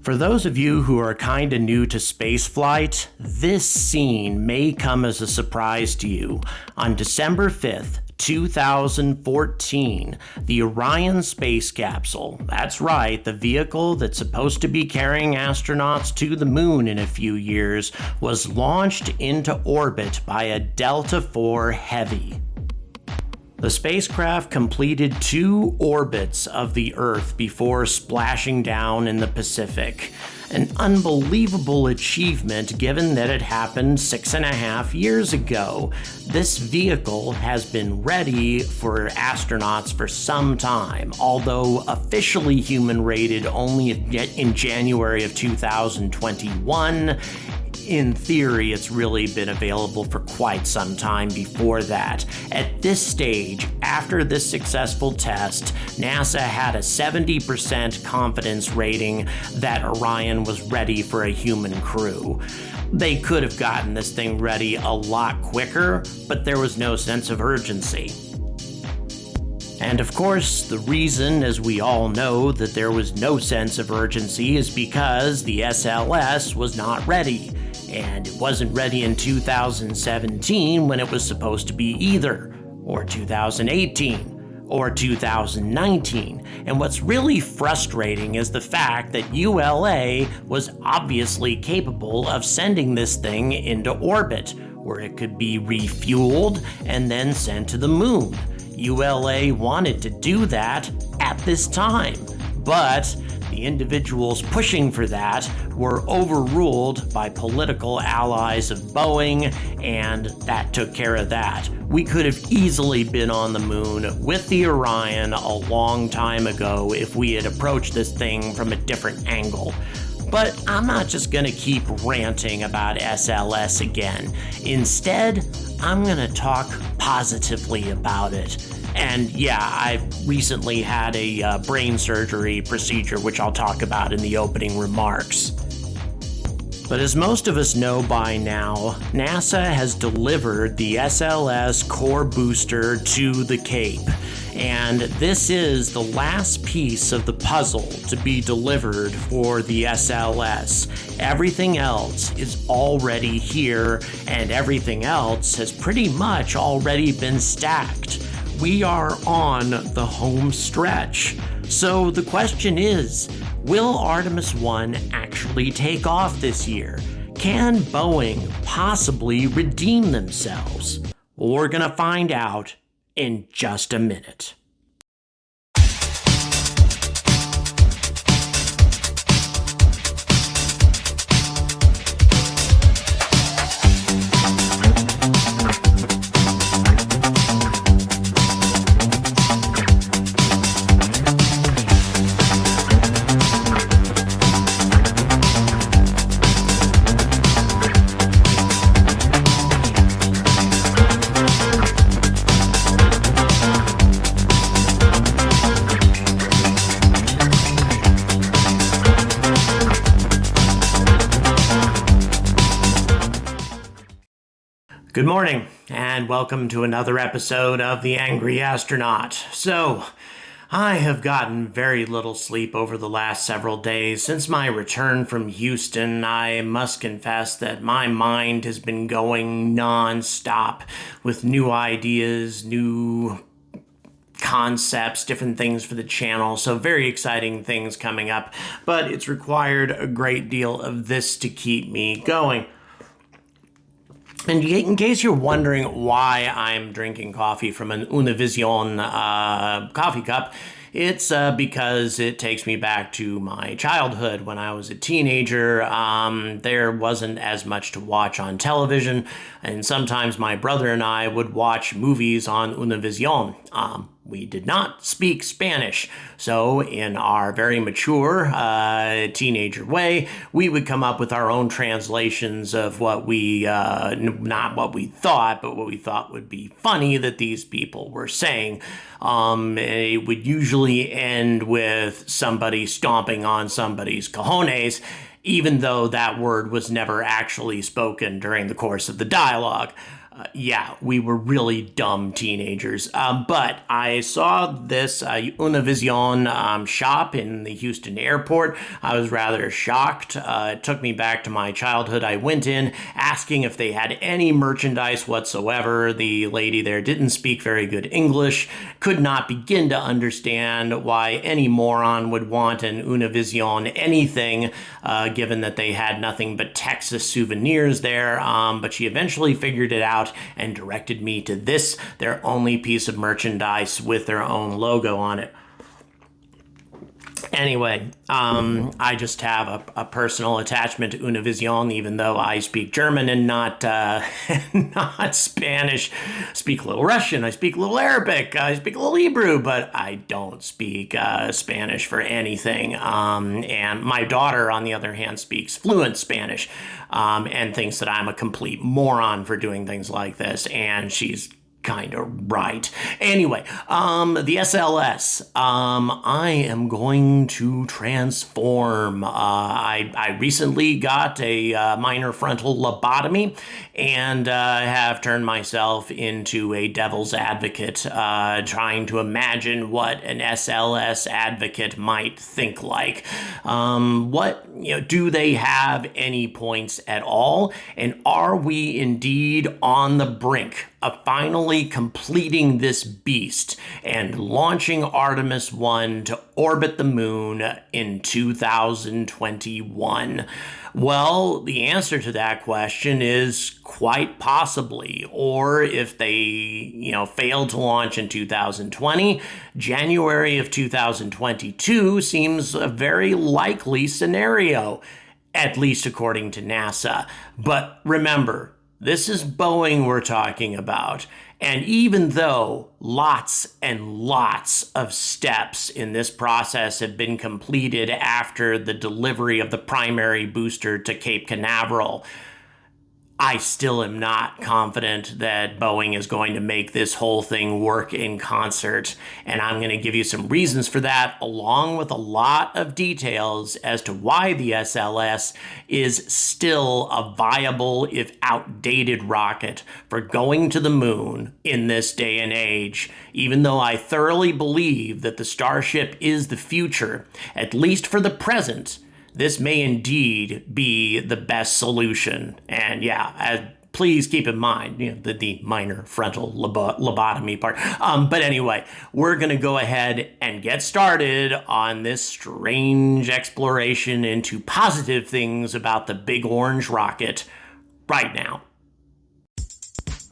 For those of you who are kinda new to spaceflight, this scene may come as a surprise to you. On December 5th, 2014, the Orion space capsule, that's right, the vehicle that's supposed to be carrying astronauts to the moon in a few years, was launched into orbit by a Delta IV Heavy. The spacecraft completed 2 orbits of the Earth before splashing down in the Pacific. An unbelievable achievement given that it happened 6.5 years ago. This vehicle has been ready for astronauts for some time, although officially human-rated only in January of 2021. In theory, it's really been available for quite some time before that. At this stage, after this successful test, NASA had a 70% confidence rating that Orion was ready for a human crew. They could have gotten this thing ready a lot quicker, but there was no sense of urgency. And of course, the reason, as we all know, that there was no sense of urgency is because the SLS was not ready. And it wasn't ready in 2017 when it was supposed to be either, or 2018, or 2019. And what's really frustrating is the fact that ULA was obviously capable of sending this thing into orbit, where it could be refueled and then sent to the moon. ULA wanted to do that at this time, but the individuals pushing for that were overruled by political allies of Boeing, and that took care of that. We could have easily been on the moon with the Orion a long time ago if we had approached this thing from a different angle. But I'm not just gonna keep ranting about SLS again. Instead, I'm gonna talk positively about it. And yeah, I've recently had a brain surgery procedure, which I'll talk about in the opening remarks. But as most of us know by now, NASA has delivered the SLS core booster to the Cape. And this is the last piece of the puzzle to be delivered for the SLS. Everything else is already here, and everything else has pretty much already been stacked. We are on the home stretch. So the question is, will Artemis 1 actually take off this year? Can Boeing possibly redeem themselves? We're gonna find out in just a minute. Good morning, and welcome to another episode of the Angry Astronaut. So, I have gotten very little sleep over the last several days. Since my return from Houston, I must confess that my mind has been going non-stop with new ideas, new concepts, different things for the channel, so very exciting things coming up, but it's required a great deal of this to keep me going. And in case you're wondering why I'm drinking coffee from an Univision coffee cup, it's because it takes me back to my childhood when I was a teenager. There wasn't as much to watch on television, and sometimes my brother and I would watch movies on Univision. We did not speak Spanish, so in our very mature teenager way, we would come up with our own translations of what we, not what we thought, but what we thought would be funny that these people were saying. It would usually end with somebody stomping on somebody's cojones, even though that word was never actually spoken during the course of the dialogue. Yeah, we were really dumb teenagers. But I saw this Univision shop in the Houston airport. I was rather shocked. It took me back to my childhood. I went in asking if they had any merchandise whatsoever. The lady there didn't speak very good English, could not begin to understand why any moron would want an Univision anything, given that they had nothing but Texas souvenirs there. But she eventually figured it out and directed me to this, their only piece of merchandise with their own logo on it. Anyway, I just have a personal attachment to Univision, even though I speak German and not not Spanish. I speak a little Russian, I speak a little Arabic, I speak a little Hebrew, but I don't speak Spanish for anything. And my daughter, on the other hand, speaks fluent Spanish and thinks that I'm a complete moron for doing things like this, and she's kind of right. Anyway, the SLS, I am going to transform. I recently got a minor frontal lobotomy and have turned myself into a devil's advocate, trying to imagine what an SLS advocate might think like. Do they have any points at all? And are we indeed on the brink of finally completing this beast and launching Artemis 1 to orbit the moon in 2021? Well, the answer to that question is quite possibly. Or if they, fail to launch in 2020, January of 2022 seems a very likely scenario, at least according to NASA. But remember, this is Boeing we're talking about. And even though lots and lots of steps in this process have been completed after the delivery of the primary booster to Cape Canaveral, I still am not confident that Boeing is going to make this whole thing work in concert. And I'm going to give you some reasons for that, along with a lot of details as to why the SLS is still a viable, if outdated, rocket for going to the moon in this day and age. Even though I thoroughly believe that the Starship is the future, at least for the present, this may indeed be the best solution. And please keep in mind, the minor frontal lobotomy part. But anyway, we're going to go ahead and get started on this strange exploration into positive things about the big orange rocket right now.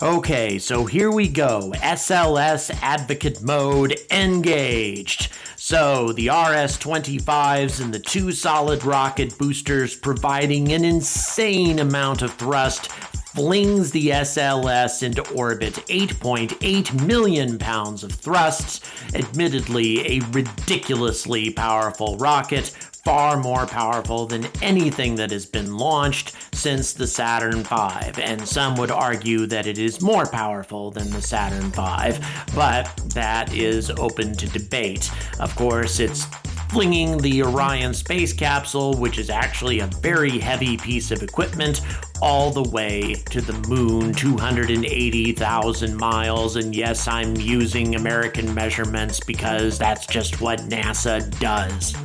Okay, so here we go. SLS advocate mode engaged. So the RS-25s and the two solid rocket boosters providing an insane amount of thrust flings the SLS into orbit. 8.8 million pounds of thrust. Admittedly, a ridiculously powerful rocket, far more powerful than anything that has been launched since the Saturn V, and some would argue that it is more powerful than the Saturn V, but that is open to debate. Of course, it's flinging the Orion space capsule, which is actually a very heavy piece of equipment, all the way to the moon, 280,000 miles, and yes, I'm using American measurements because that's just what NASA does.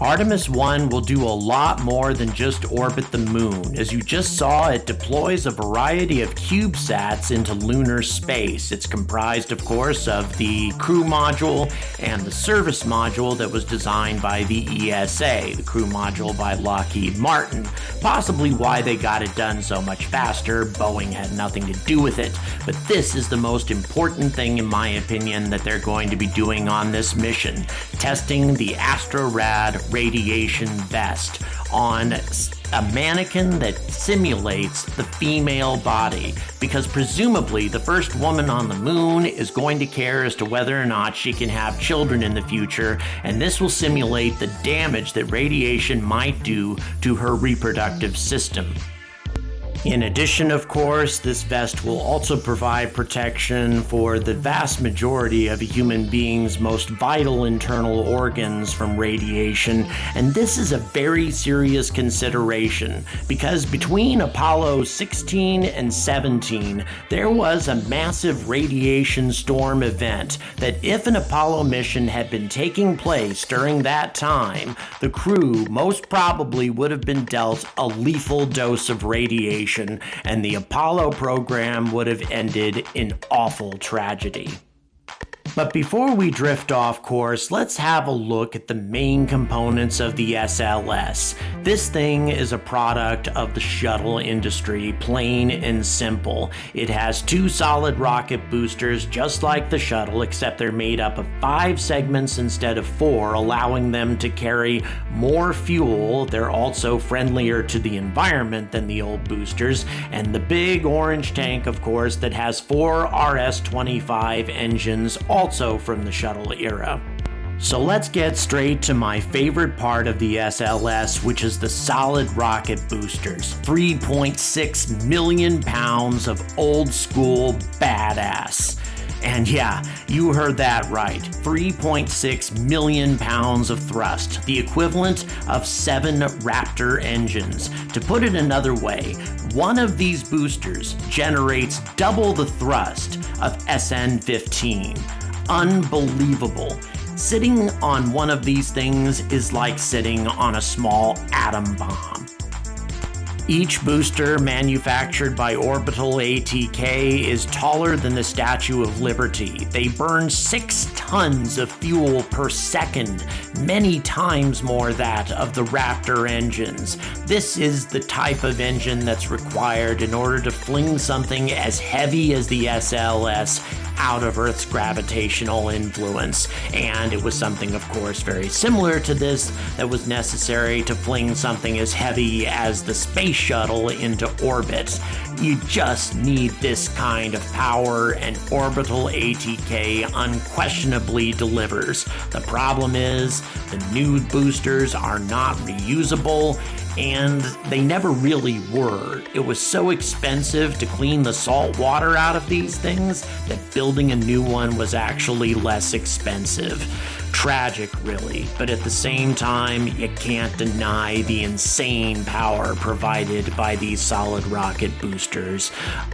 Artemis 1 will do a lot more than just orbit the moon. As you just saw, it deploys a variety of CubeSats into lunar space. It's comprised, of course, of the crew module and the service module that was designed by the ESA, the crew module by Lockheed Martin. Possibly why they got it done so much faster. Boeing had nothing to do with it. But this is the most important thing, in my opinion, that they're going to be doing on this mission. Testing the AstroRad radiation vest on a mannequin that simulates the female body, because presumably the first woman on the moon is going to care as to whether or not she can have children in the future, and this will simulate the damage that radiation might do to her reproductive system. In addition, of course, this vest will also provide protection for the vast majority of a human being's most vital internal organs from radiation, and this is a very serious consideration because between Apollo 16 and 17, there was a massive radiation storm event that if an Apollo mission had been taking place during that time, the crew most probably would have been dealt a lethal dose of radiation, and the Apollo program would have ended in awful tragedy. But before we drift off course, let's have a look at the main components of the SLS. This thing is a product of the shuttle industry, plain and simple. It has 2 solid rocket boosters just like the shuttle, except they're made up of 5 segments instead of 4, allowing them to carry more fuel. They're also friendlier to the environment than the old boosters, and the big orange tank, of course, that has 4 RS-25 engines, also from the shuttle era. So let's get straight to my favorite part of the SLS, which is the solid rocket boosters. 3.6 million pounds of old school badass. And yeah, you heard that right. 3.6 million pounds of thrust, the equivalent of 7 Raptor engines. To put it another way, one of these boosters generates double the thrust of SN-15. Unbelievable. Sitting on one of these things is like sitting on a small atom bomb. Each booster, manufactured by Orbital ATK, is taller than the Statue of Liberty. They burn 6 tons of fuel per second, many times more that of the Raptor engines. This is the type of engine that's required in order to fling something as heavy as the SLS out of Earth's gravitational influence. And it was something, of course, very similar to this that was necessary to fling something as heavy as the space shuttle into orbit. You just need this kind of power, and Orbital ATK unquestionably delivers. The problem is, the new boosters are not reusable, and they never really were. It was so expensive to clean the salt water out of these things that building a new one was actually less expensive. Tragic, really, but at the same time, you can't deny the insane power provided by these solid rocket boosters.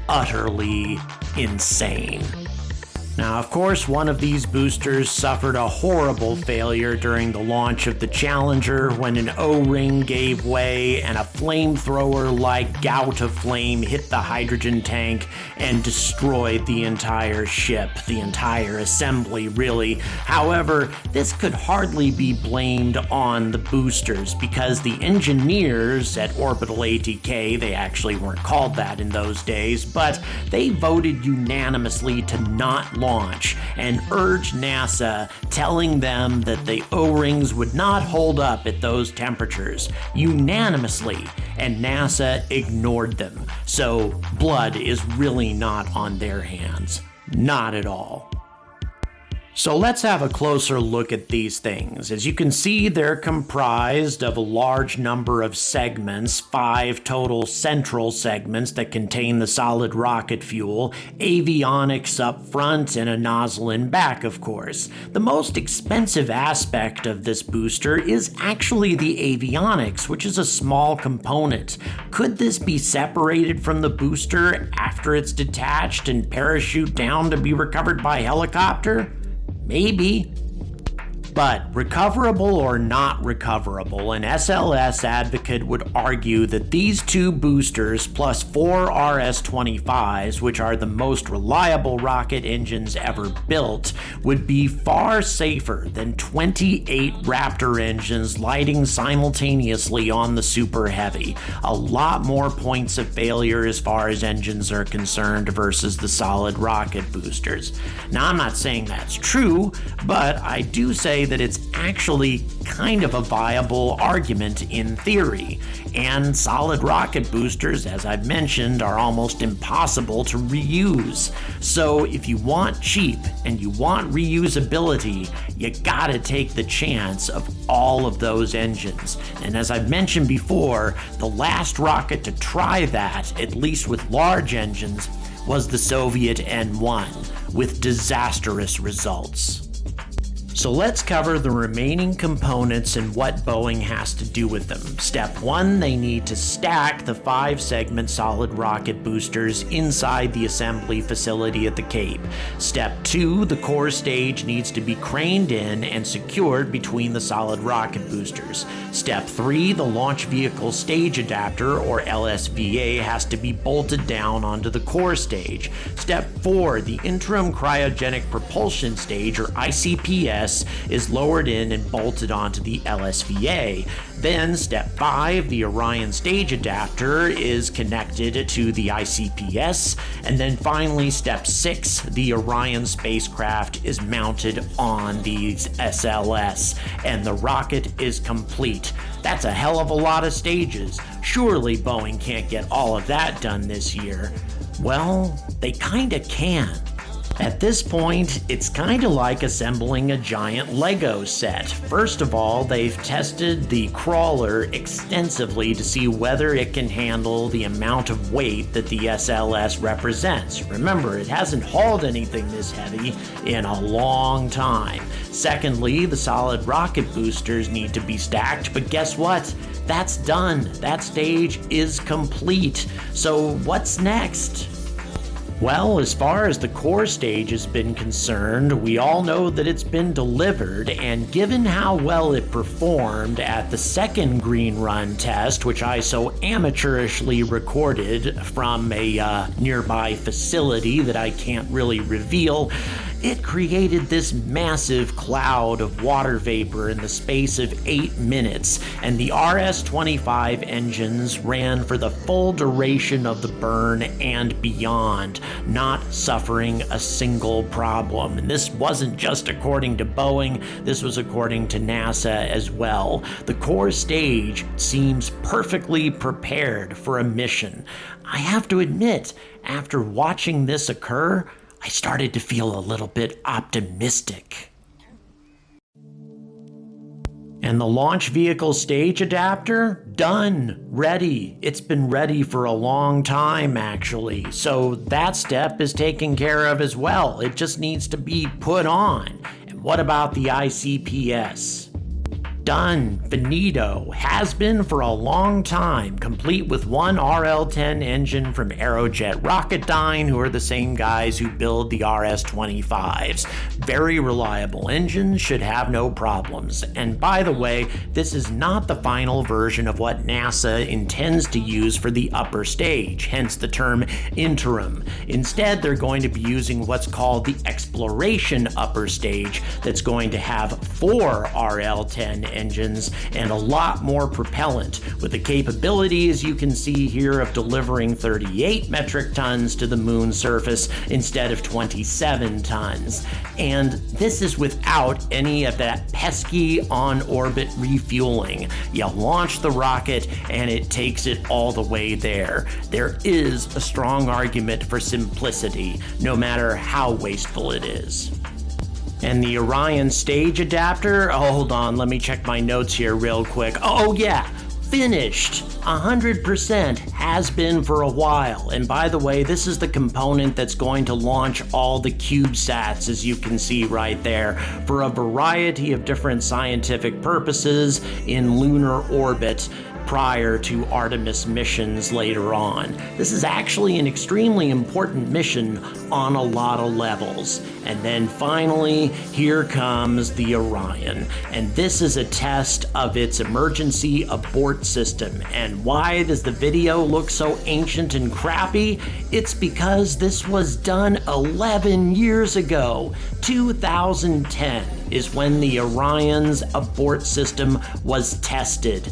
Utterly insane. Now, of course, one of these boosters suffered a horrible failure during the launch of the Challenger when an O-ring gave way and a flamethrower-like gout of flame hit the hydrogen tank and destroyed the entire ship, the entire assembly, really. However, this could hardly be blamed on the boosters because the engineers at Orbital ATK, they actually weren't called that in those days, but they voted unanimously to not launch and urged NASA, telling them that the O-rings would not hold up at those temperatures unanimously, and NASA ignored them. So blood is really not on their hands. Not at all. So let's have a closer look at these things. As you can see, they're comprised of a large number of segments, 5 total central segments that contain the solid rocket fuel, avionics up front, and a nozzle in back, of course. The most expensive aspect of this booster is actually the avionics, which is a small component. Could this be separated from the booster after it's detached and parachute down to be recovered by helicopter? Maybe. But recoverable or not recoverable, an SLS advocate would argue that these 2 boosters plus 4 RS-25s, which are the most reliable rocket engines ever built, would be far safer than 28 Raptor engines lighting simultaneously on the Super Heavy. A lot more points of failure as far as engines are concerned versus the solid rocket boosters. Now, I'm not saying that's true, but I do say say that it's actually kind of a viable argument in theory. And solid rocket boosters, as I've mentioned, are almost impossible to reuse. So if you want cheap and you want reusability, you gotta take the chance of all of those engines. And as I've mentioned before, the last rocket to try that, at least with large engines, was the Soviet N-1, with disastrous results. So let's cover the remaining components and what Boeing has to do with them. Step 1, they need to stack the 5-segment solid rocket boosters inside the assembly facility at the Cape. Step 2, the core stage needs to be craned in and secured between the solid rocket boosters. Step 3, the launch vehicle stage adapter, or LSVA, has to be bolted down onto the core stage. Step 4, the interim cryogenic propulsion stage, or ICPS, is lowered in and bolted onto the LSVA. Then step 5, the Orion stage adapter is connected to the ICPS. And then finally step 6, the Orion spacecraft is mounted on the SLS and the rocket is complete. That's a hell of a lot of stages. Surely Boeing can't get all of that done this year. Well, they kinda can. At this point, it's kinda like assembling a giant Lego set. First of all, they've tested the crawler extensively to see whether it can handle the amount of weight that the SLS represents. Remember, it hasn't hauled anything this heavy in a long time. Secondly, the solid rocket boosters need to be stacked, but guess what? That's done. That stage is complete. So what's next? Well, as far as the core stage has been concerned, we all know that it's been delivered, and given how well it performed at the second green run test, which I so amateurishly recorded from a nearby facility that I can't really reveal, it created this massive cloud of water vapor in the space of 8 minutes, and the RS-25 engines ran for the full duration of the burn and beyond, not suffering a single problem. And this wasn't just according to Boeing, this was according to NASA as well. The core stage seems perfectly prepared for a mission. I have to admit, after watching this occur, I started to feel a little bit optimistic. And the launch vehicle stage adapter? Done. Ready. It's been ready for a long time, actually. So that step is taken care of as well. It just needs to be put on. And what about the ICPS? Done. Finito. Has been for a long time, complete with one RL-10 engine from Aerojet Rocketdyne, who are the same guys who build the RS-25s. Very reliable engines, should have no problems. And by the way, this is not the final version of what NASA intends to use for the upper stage, hence the term interim. Instead, they're going to be using what's called the exploration upper stage that's going to have 4 RL-10 engines and a lot more propellant, with the capability, as you can see here, of delivering 38 metric tons to the moon's surface instead of 27 tons. And this is without any of that pesky on-orbit refueling. You launch the rocket and it takes it all the way there. There is a strong argument for simplicity, no matter how wasteful it is. And the Orion stage adapter, oh, hold on, let me check my notes here real quick. Oh yeah, finished. 100% has been for a while. And by the way, this is the component that's going to launch all the CubeSats, as you can see right there, for a variety of different scientific purposes in lunar orbit prior to Artemis missions later on. This is actually an extremely important mission on a lot of levels. And then finally, here comes the Orion. And this is a test of its emergency abort system. And why does the video look so ancient and crappy? It's because this was done 11 years ago. 2010 is when the Orion's abort system was tested.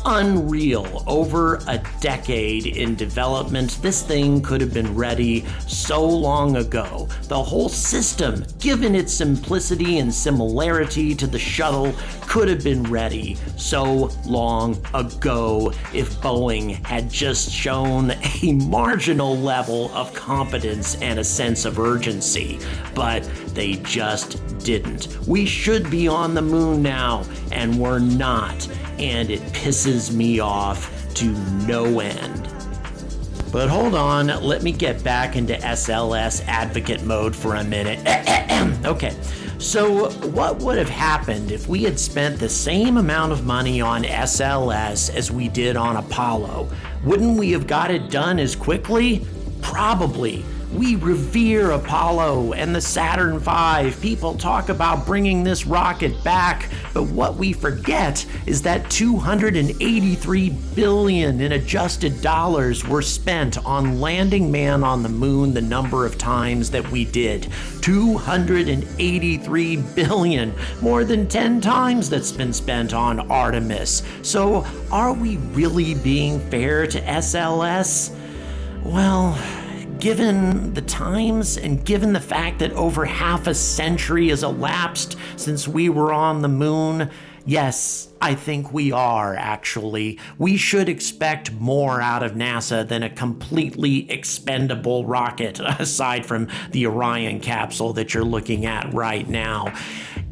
unreal. Over a decade in development, this thing could have been ready so long ago. The whole system, given its simplicity and similarity to the shuttle, could have been ready so long ago if Boeing had just shown a marginal level of competence and a sense of urgency. But they just didn't. We should be on the moon now, and we're not. And it pisses me off to no end. But hold on, let me get back into SLS advocate mode for a minute. Okay, so what would have happened if we had spent the same amount of money on SLS as we did on Apollo? Wouldn't we have got it done as quickly? Probably. We revere Apollo and the Saturn V. People talk about bringing this rocket back, but what we forget is that $283 billion in adjusted dollars were spent on landing man on the moon the number of times that we did. $283 billion, more than 10 times that's been spent on Artemis. So are we really being fair to SLS? Well, given the times and given the fact that over half a century has elapsed since we were on the moon, yes, I think we are, actually. We should expect more out of NASA than a completely expendable rocket, aside from the Orion capsule that you're looking at right now.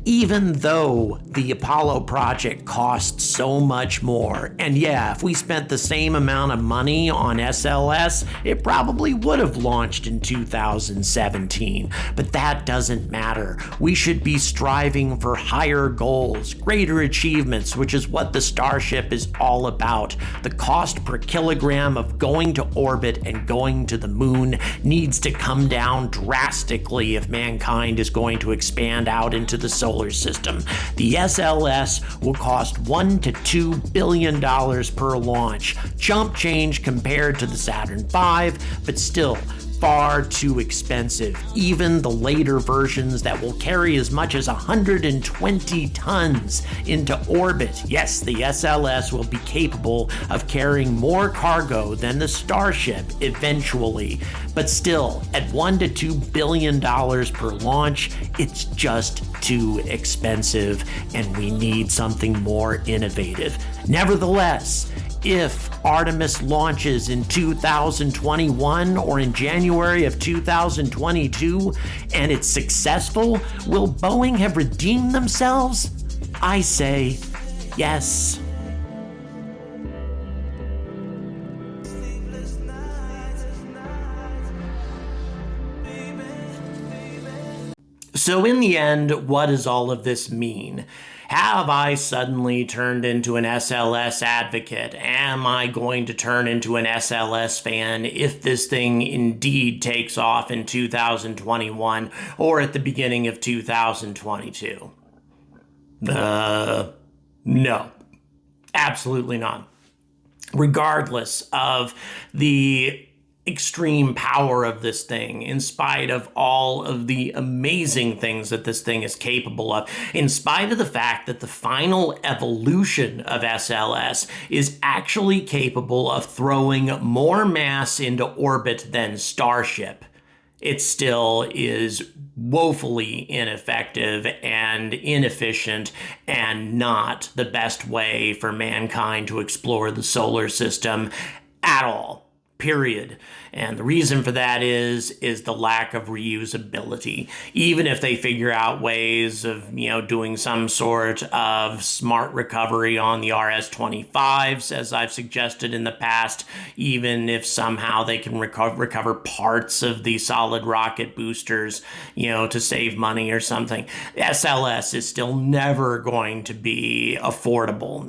Even though the Apollo project costs so much more, and yeah, if we spent the same amount of money on SLS, it probably would have launched in 2017. But that doesn't matter. We should be striving for higher goals, greater achievements, which is what the Starship is all about. The cost per kilogram of going to orbit and going to the moon needs to come down drastically if mankind is going to expand out into the solar system. The SLS will cost $1 to $2 billion per launch. Chump change compared to the Saturn V, but still far too expensive. Even the later versions that will carry as much as 120 tons into orbit. Yes, the SLS will be capable of carrying more cargo than the Starship eventually, but still, at $1 to $2 billion per launch, it's just too expensive, and we need something more innovative. Nevertheless, if Artemis launches in 2021 or in January of 2022 and it's successful, will Boeing have redeemed themselves? I say yes. So in the end, what does all of this mean? Have I suddenly turned into an SLS advocate? Am I going to turn into an SLS fan if this thing indeed takes off in 2021 or at the beginning of 2022? No. Absolutely not. Regardless of the extreme power of this thing, in spite of all of the amazing things that this thing is capable of, in spite of the fact that the final evolution of SLS is actually capable of throwing more mass into orbit than Starship, it still is woefully ineffective and inefficient and not the best way for mankind to explore the solar system at all. Period. And the reason for that is the lack of reusability. Even if they figure out ways of, doing some sort of smart recovery on the RS-25s, as I've suggested in the past, even if somehow they can recover parts of the solid rocket boosters, to save money or something, SLS is still never going to be affordable.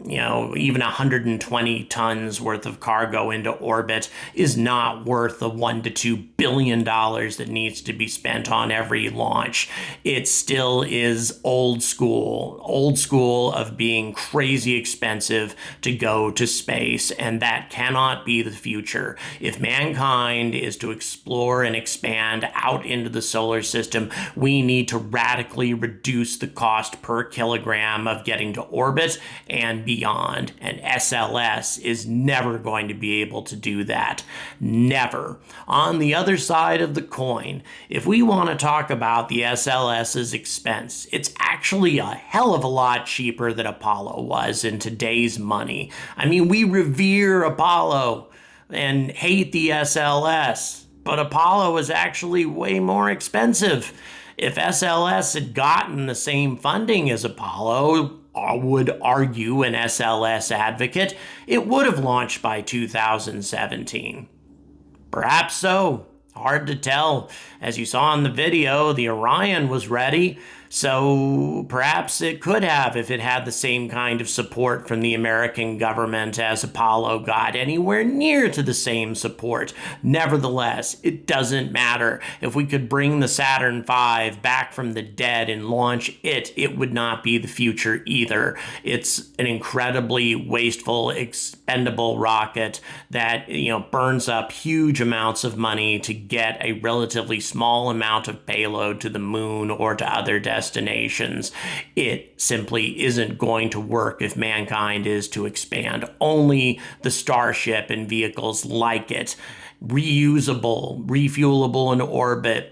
Even 120 tons worth of cargo into orbit is not worth the $1 to $2 billion that needs to be spent on every launch. It still is old school of being crazy expensive to go to space, and that cannot be the future. If mankind is to explore and expand out into the solar system, we need to radically reduce the cost per kilogram of getting to orbit and beyond, and SLS is never going to be able to do that. Never. On the other side of the coin, if we want to talk about the SLS's expense, it's actually a hell of a lot cheaper than Apollo was in today's money. I mean, we revere Apollo and hate the SLS, but Apollo is actually way more expensive. If SLS had gotten the same funding as Apollo, I would argue an SLS advocate, it would have launched by 2017. Perhaps so. Hard to tell. As you saw in the video, the Orion was ready, so perhaps it could have if it had the same kind of support from the American government as Apollo got, anywhere near to the same support. Nevertheless, it doesn't matter. If we could bring the Saturn V back from the dead and launch it, it would not be the future either. It's an incredibly wasteful, expendable rocket that, burns up huge amounts of money to get a relatively small amount of payload to the moon or to other destinations. It simply isn't going to work if mankind is to expand. Only the Starship and vehicles like it, reusable, refuelable in orbit,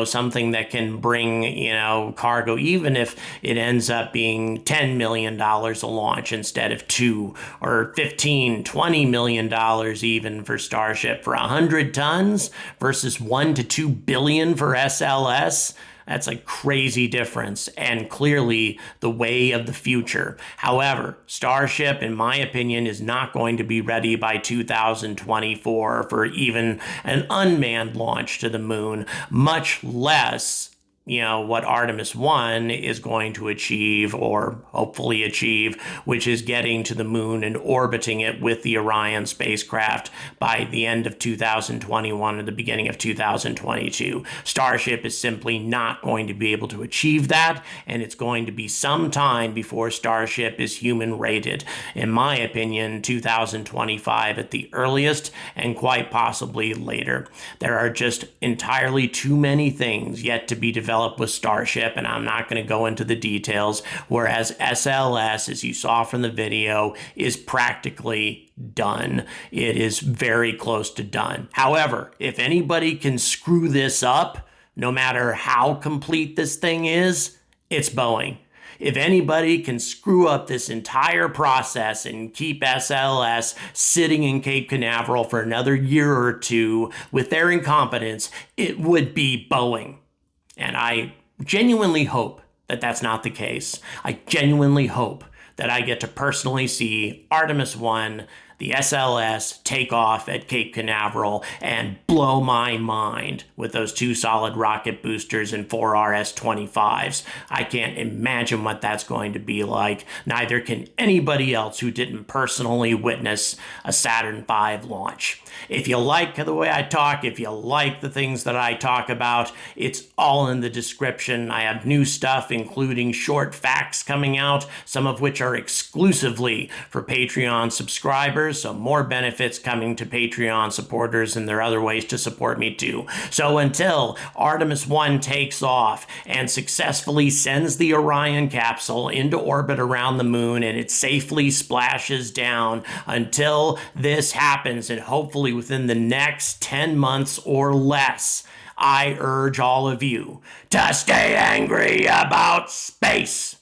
something that can bring, cargo, even if it ends up being $10 million a launch instead of $2 or $15, $20 million even for Starship for 100 tons versus $1 to $2 billion for SLS. That's a crazy difference and clearly the way of the future. However, Starship, in my opinion, is not going to be ready by 2024 for even an unmanned launch to the moon, much less what Artemis 1 is going to achieve, or hopefully achieve, which is getting to the moon and orbiting it with the Orion spacecraft by the end of 2021 or the beginning of 2022. Starship is simply not going to be able to achieve that, and it's going to be some time before Starship is human rated. In my opinion, 2025 at the earliest, and quite possibly later. There are just entirely too many things yet to be developed with Starship, and I'm not going to go into the details, whereas SLS, as you saw from the video, is practically done. It is very close to done. However, if anybody can screw this up, no matter how complete this thing is, it's Boeing. If anybody can screw up this entire process and keep SLS sitting in Cape Canaveral for another year or two with their incompetence, it would be Boeing. And I genuinely hope that that's not the case. I genuinely hope that I get to personally see Artemis 1, the SLS, take off at Cape Canaveral and blow my mind with those 2 solid rocket boosters and 4 RS-25s. I can't imagine what that's going to be like. Neither can anybody else who didn't personally witness a Saturn V launch. If you like the way I talk, if you like the things that I talk about, it's all in the description. I have new stuff, including short facts coming out, some of which are exclusively for Patreon subscribers. So more benefits coming to Patreon supporters, and there are other ways to support me too. So until Artemis 1 takes off and successfully sends the Orion capsule into orbit around the moon and it safely splashes down, until this happens, and hopefully within the next 10 months or less, I urge all of you to stay angry about space.